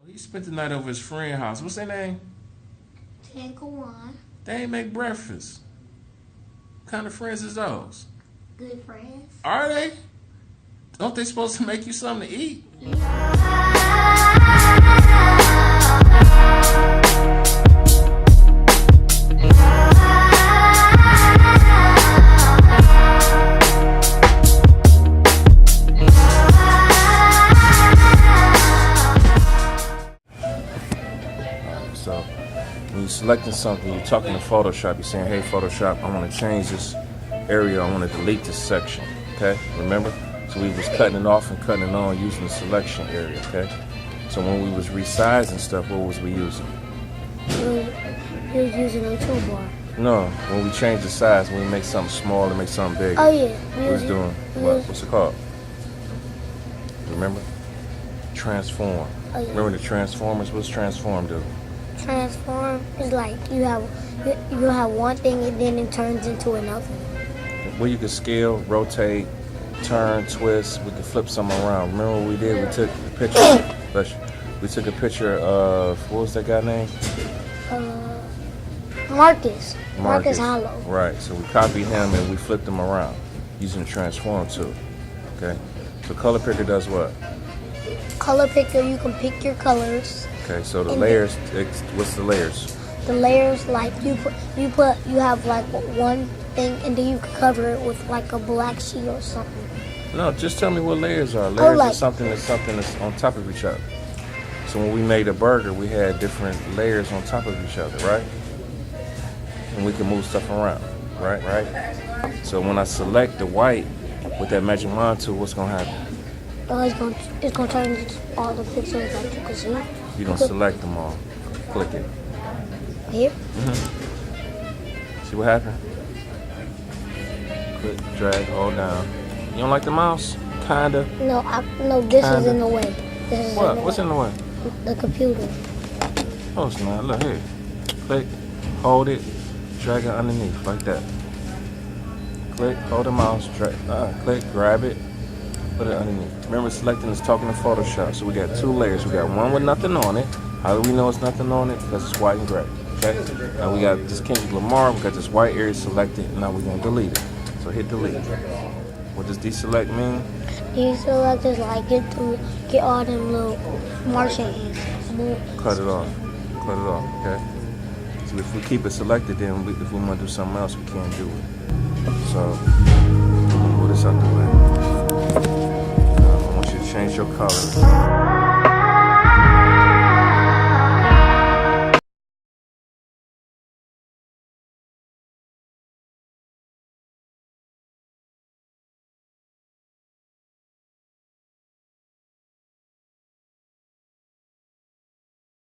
He spent the night over his friend's house. What's their name? Tan Kawan. They ain't make breakfast. What kind of friends is those? Good friends. Are they? Don't they supposed to make you something to eat? So when you're selecting something, you're talking to Photoshop, you're saying, hey Photoshop, I want to change this area, I want to delete this section, okay? Remember? So we was cutting it off and cutting it on using the selection area, okay? So when we was resizing stuff, what was we using? You was using a toolbar. No, when we change the size, when we make something small and make something big. Oh yeah. What was doing? What's it called? Remember? Transform. Oh, yeah. Remember the Transformers? What's transform do? Transform is like you have one thing and then it turns into another. Well, you could scale, rotate, turn, twist. We could flip something around. Remember what we did? We took a picture. We took a picture of, what was that guy name? Marcus Hollow. Right. So we copied him and we flipped him around using the transform tool. Okay. So color picker does what? Color picker, you can pick your colors. Okay. So the layers. What's the layers? The layers, like you have like one thing and then you can cover it with like a black sheet or something. No, just tell me what layers are. Layers are something that's on top of each other. So when we made a burger, we had different layers on top of each other, right? And we can move stuff around, right? So when I select the white with that magic wand tool, what's gonna happen? It's gonna turn into all the pixels that you can see. You're gonna select them all. Click it. Here? See what happened? Click, drag, hold down. You don't like the mouse? Kinda? No, this is in the way. What? What's in the way? The computer. Oh, it's not. Look here. Click, hold it, drag it underneath like that. Click, hold the mouse, drag, click, grab it, put it underneath. Remember, selecting is talking to Photoshop. So we got two layers. We got one with nothing on it. How do we know it's nothing on it? Because it's white and gray. Okay? Now we got this Kendrick Lamar. We got this white area selected. Now we're gonna delete it. So hit delete. What does deselect mean? Deselect is like get all them little Martian ants. Cut it off. Cut it off. Okay. So if we keep it selected, then if we want to do something else, we can't do it. So move this out the way. I want you to change your color.